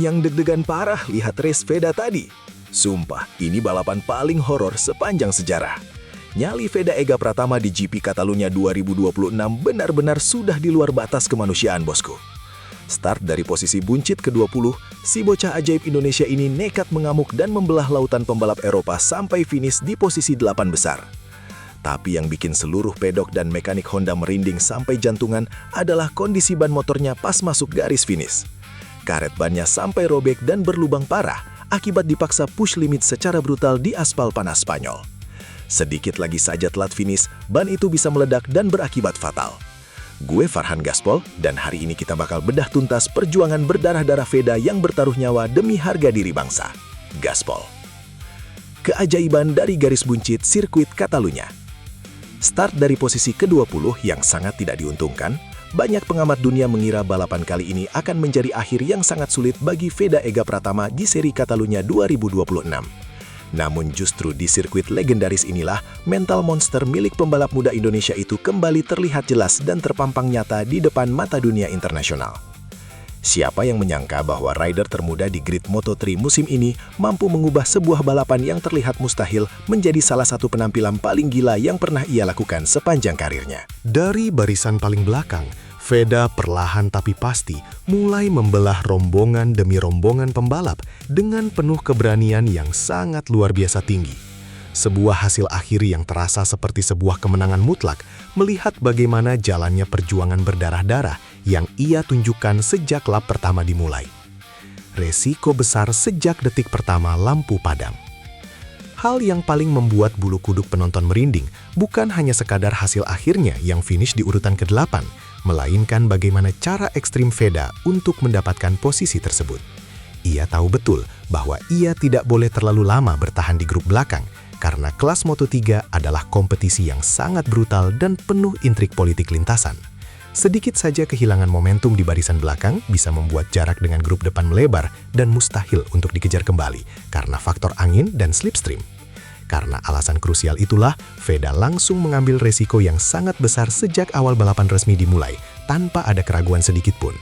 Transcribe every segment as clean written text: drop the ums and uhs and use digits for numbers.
yang deg-degan parah lihat race Veda tadi. Sumpah, ini balapan paling horor sepanjang sejarah. Nyali Veda Ega Pratama di GP Catalunya 2026 benar-benar sudah di luar batas kemanusiaan, bosku. Start dari posisi buncit ke-20, si bocah ajaib Indonesia ini nekat mengamuk dan membelah lautan pembalap Eropa sampai finish di posisi 8 besar. Tapi yang bikin seluruh pedok dan mekanik Honda merinding sampai jantungan adalah kondisi ban motornya pas masuk garis finish. Karet bannya sampai robek dan berlubang parah akibat dipaksa push limit secara brutal di aspal panas Spanyol. Sedikit lagi saja telat finish, ban itu bisa meledak dan berakibat fatal. Gue Farhan Gaspol, dan hari ini kita bakal bedah tuntas perjuangan berdarah-darah Veda yang bertaruh nyawa demi harga diri bangsa. Gaspol. Keajaiban dari garis buncit sirkuit Catalunya. Start dari posisi ke-20 yang sangat tidak diuntungkan, banyak pengamat dunia mengira balapan kali ini akan menjadi akhir yang sangat sulit bagi Veda Ega Pratama di seri Catalunya 2026. Namun justru di sirkuit legendaris inilah mental monster milik pembalap muda Indonesia itu kembali terlihat jelas dan terpampang nyata di depan mata dunia internasional. Siapa yang menyangka bahwa rider termuda di grid Moto3 musim ini mampu mengubah sebuah balapan yang terlihat mustahil menjadi salah satu penampilan paling gila yang pernah ia lakukan sepanjang karirnya. Dari barisan paling belakang, Veda perlahan tapi pasti mulai membelah rombongan demi rombongan pembalap dengan penuh keberanian yang sangat luar biasa tinggi. Sebuah hasil akhir yang terasa seperti sebuah kemenangan mutlak melihat bagaimana jalannya perjuangan berdarah-darah yang ia tunjukkan sejak lap pertama dimulai. Resiko besar sejak detik pertama lampu padam. Hal yang paling membuat bulu kuduk penonton merinding bukan hanya sekadar hasil akhirnya yang finish di urutan ke-8, melainkan bagaimana cara ekstrim Veda untuk mendapatkan posisi tersebut. Ia tahu betul bahwa ia tidak boleh terlalu lama bertahan di grup belakang, karena kelas Moto3 adalah kompetisi yang sangat brutal dan penuh intrik politik lintasan. Sedikit saja kehilangan momentum di barisan belakang bisa membuat jarak dengan grup depan melebar dan mustahil untuk dikejar kembali karena faktor angin dan slipstream. Karena alasan krusial itulah, Veda langsung mengambil resiko yang sangat besar sejak awal balapan resmi dimulai, tanpa ada keraguan sedikit pun.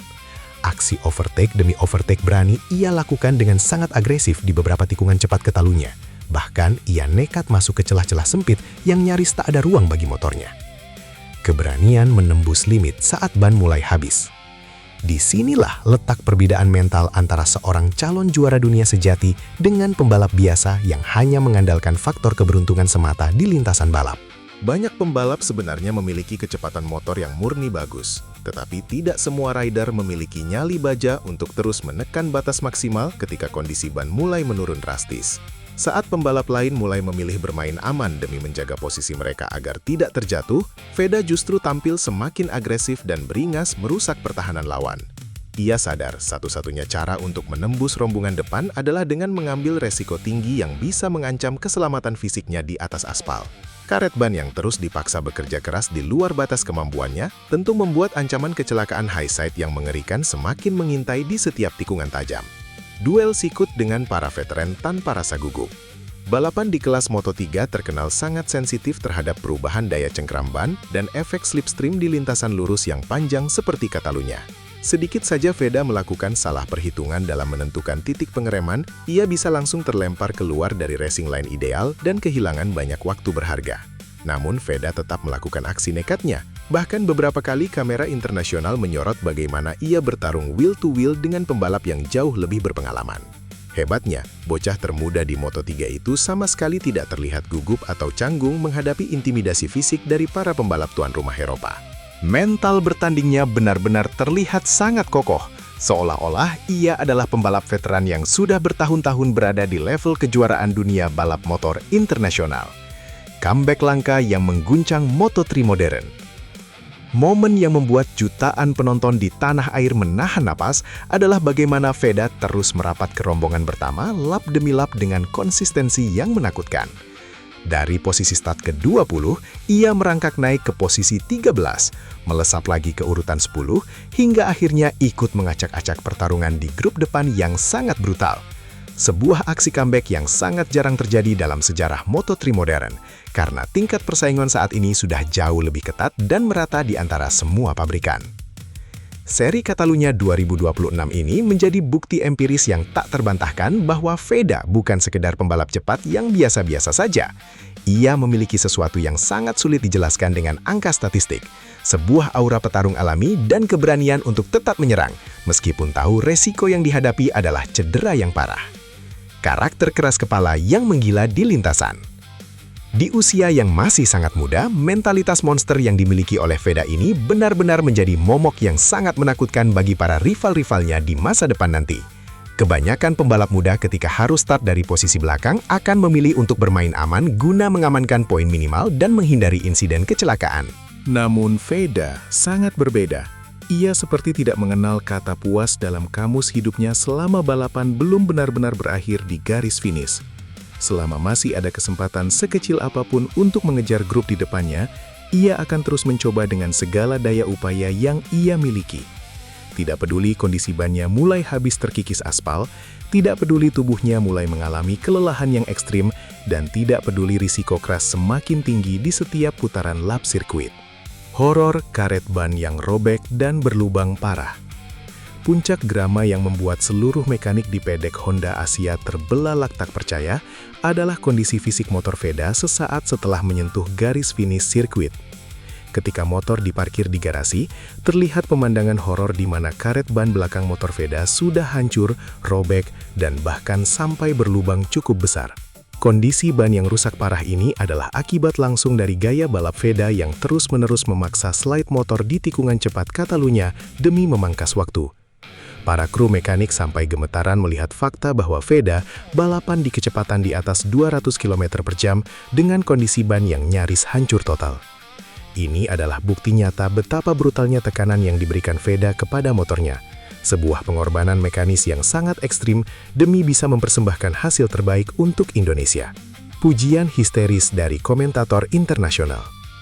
Aksi overtake demi overtake berani ia lakukan dengan sangat agresif di beberapa tikungan cepat Catalunya. Bahkan, ia nekat masuk ke celah-celah sempit yang nyaris tak ada ruang bagi motornya. Keberanian menembus limit saat ban mulai habis. Disinilah letak perbedaan mental antara seorang calon juara dunia sejati dengan pembalap biasa yang hanya mengandalkan faktor keberuntungan semata di lintasan balap. Banyak pembalap sebenarnya memiliki kecepatan motor yang murni bagus, tetapi tidak semua rider memiliki nyali baja untuk terus menekan batas maksimal ketika kondisi ban mulai menurun drastis. Saat pembalap lain mulai memilih bermain aman demi menjaga posisi mereka agar tidak terjatuh, Veda justru tampil semakin agresif dan beringas merusak pertahanan lawan. Ia sadar satu-satunya cara untuk menembus rombongan depan adalah dengan mengambil resiko tinggi yang bisa mengancam keselamatan fisiknya di atas aspal. Karet ban yang terus dipaksa bekerja keras di luar batas kemampuannya tentu membuat ancaman kecelakaan high side yang mengerikan semakin mengintai di setiap tikungan tajam. Duel sikut dengan para veteran tanpa rasa gugup. Balapan di kelas Moto3 terkenal sangat sensitif terhadap perubahan daya cengkram ban dan efek slipstream di lintasan lurus yang panjang seperti Catalunya. Sedikit saja Veda melakukan salah perhitungan dalam menentukan titik pengereman, ia bisa langsung terlempar keluar dari racing line ideal dan kehilangan banyak waktu berharga. Namun Veda tetap melakukan aksi nekatnya. Bahkan beberapa kali kamera internasional menyorot bagaimana ia bertarung wheel to wheel dengan pembalap yang jauh lebih berpengalaman. Hebatnya, bocah termuda di Moto3 itu sama sekali tidak terlihat gugup atau canggung menghadapi intimidasi fisik dari para pembalap tuan rumah Eropa. Mental bertandingnya benar-benar terlihat sangat kokoh, seolah-olah ia adalah pembalap veteran yang sudah bertahun-tahun berada di level kejuaraan dunia balap motor internasional. Comeback langka yang mengguncang Moto3 modern. Momen yang membuat jutaan penonton di tanah air menahan napas adalah bagaimana Veda terus merapat ke rombongan pertama lap demi lap dengan konsistensi yang menakutkan. Dari posisi start ke-20, ia merangkak naik ke posisi 13, melesat lagi ke urutan 10, hingga akhirnya ikut mengacak-acak pertarungan di grup depan yang sangat brutal. Sebuah aksi comeback yang sangat jarang terjadi dalam sejarah Moto3 modern, karena tingkat persaingan saat ini sudah jauh lebih ketat dan merata di antara semua pabrikan. Seri Catalunya 2026 ini menjadi bukti empiris yang tak terbantahkan bahwa Veda bukan sekedar pembalap cepat yang biasa-biasa saja. Ia memiliki sesuatu yang sangat sulit dijelaskan dengan angka statistik, sebuah aura petarung alami dan keberanian untuk tetap menyerang, meskipun tahu resiko yang dihadapi adalah cedera yang parah. Karakter keras kepala yang menggila di lintasan. Di usia yang masih sangat muda, mentalitas monster yang dimiliki oleh Veda ini benar-benar menjadi momok yang sangat menakutkan bagi para rival-rivalnya di masa depan nanti. Kebanyakan pembalap muda ketika harus start dari posisi belakang akan memilih untuk bermain aman guna mengamankan poin minimal dan menghindari insiden kecelakaan. Namun Veda sangat berbeda. Ia seperti tidak mengenal kata puas dalam kamus hidupnya selama balapan belum benar-benar berakhir di garis finish. Selama masih ada kesempatan sekecil apapun untuk mengejar grup di depannya, ia akan terus mencoba dengan segala daya upaya yang ia miliki. Tidak peduli kondisi bannya mulai habis terkikis aspal, tidak peduli tubuhnya mulai mengalami kelelahan yang ekstrim, dan tidak peduli risiko keras semakin tinggi di setiap putaran lap sirkuit. Horor karet ban yang robek dan berlubang parah. Puncak drama yang membuat seluruh mekanik di pedek Honda Asia terbelalak tak percaya adalah kondisi fisik motor Veda sesaat setelah menyentuh garis finish sirkuit. Ketika motor diparkir di garasi, terlihat pemandangan horor di mana karet ban belakang motor Veda sudah hancur, robek, dan bahkan sampai berlubang cukup besar. Kondisi ban yang rusak parah ini adalah akibat langsung dari gaya balap Veda yang terus-menerus memaksa slide motor di tikungan cepat Catalunya demi memangkas waktu. Para kru mekanik sampai gemetaran melihat fakta bahwa Veda balapan di kecepatan di atas 200 km per jam dengan kondisi ban yang nyaris hancur total. Ini adalah bukti nyata betapa brutalnya tekanan yang diberikan Veda kepada motornya. Sebuah pengorbanan mekanis yang sangat ekstrim demi bisa mempersembahkan hasil terbaik untuk Indonesia. Pujian histeris dari komentator internasional.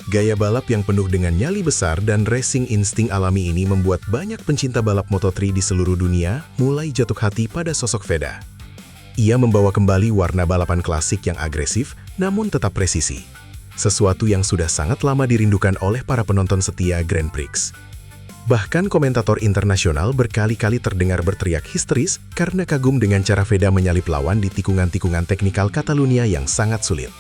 Gaya balap yang penuh dengan nyali besar dan racing insting alami ini membuat banyak pencinta balap Moto3 di seluruh dunia mulai jatuh hati pada sosok Veda. Ia membawa kembali warna balapan klasik yang agresif namun tetap presisi. Sesuatu yang sudah sangat lama dirindukan oleh para penonton setia Grand Prix. Bahkan komentator internasional berkali-kali terdengar berteriak histeris karena kagum dengan cara Veda menyalip lawan di tikungan-tikungan teknikal Catalunya yang sangat sulit.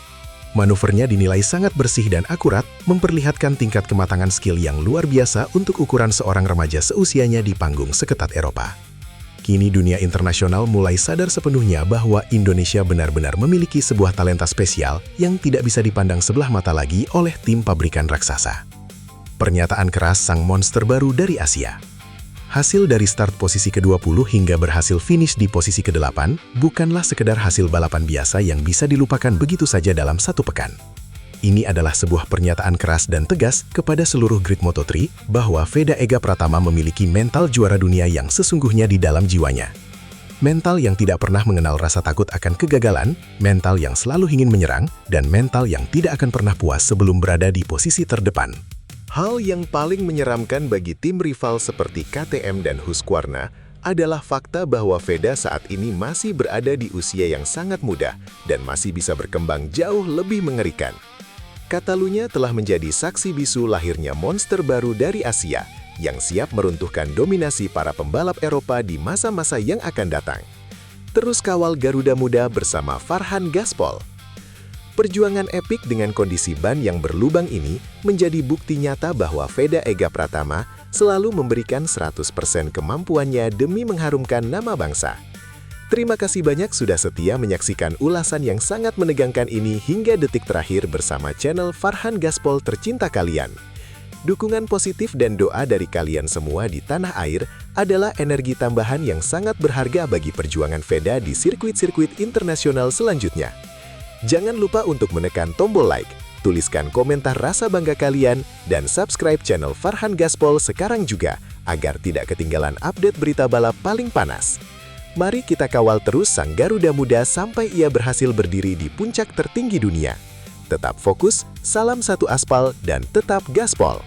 Manuvernya dinilai sangat bersih dan akurat, memperlihatkan tingkat kematangan skill yang luar biasa untuk ukuran seorang remaja seusianya di panggung seketat Eropa. Kini dunia internasional mulai sadar sepenuhnya bahwa Indonesia benar-benar memiliki sebuah talenta spesial yang tidak bisa dipandang sebelah mata lagi oleh tim pabrikan raksasa. Pernyataan keras sang monster baru dari Asia. Hasil dari start posisi ke-20 hingga berhasil finish di posisi ke-8 bukanlah sekedar hasil balapan biasa yang bisa dilupakan begitu saja dalam satu pekan. Ini adalah sebuah pernyataan keras dan tegas kepada seluruh grid Moto3 bahwa Veda Ega Pratama memiliki mental juara dunia yang sesungguhnya di dalam jiwanya. Mental yang tidak pernah mengenal rasa takut akan kegagalan, mental yang selalu ingin menyerang, dan mental yang tidak akan pernah puas sebelum berada di posisi terdepan. Hal yang paling menyeramkan bagi tim rival seperti KTM dan Husqvarna adalah fakta bahwa Veda saat ini masih berada di usia yang sangat muda dan masih bisa berkembang jauh lebih mengerikan. Catalunya telah menjadi saksi bisu lahirnya monster baru dari Asia yang siap meruntuhkan dominasi para pembalap Eropa di masa-masa yang akan datang. Terus kawal Garuda Muda bersama Farhan Gaspol. Perjuangan epik dengan kondisi ban yang berlubang ini menjadi bukti nyata bahwa Veda Ega Pratama selalu memberikan 100% kemampuannya demi mengharumkan nama bangsa. Terima kasih banyak sudah setia menyaksikan ulasan yang sangat menegangkan ini hingga detik terakhir bersama channel Farhan Gaspol tercinta kalian. Dukungan positif dan doa dari kalian semua di tanah air adalah energi tambahan yang sangat berharga bagi perjuangan Veda di sirkuit-sirkuit internasional selanjutnya. Jangan lupa untuk menekan tombol like, tuliskan komentar rasa bangga kalian, dan subscribe channel Farhan Gaspol sekarang juga, agar tidak ketinggalan update berita balap paling panas. Mari kita kawal terus sang Garuda Muda sampai ia berhasil berdiri di puncak tertinggi dunia. Tetap fokus, salam satu aspal, dan tetap gaspol!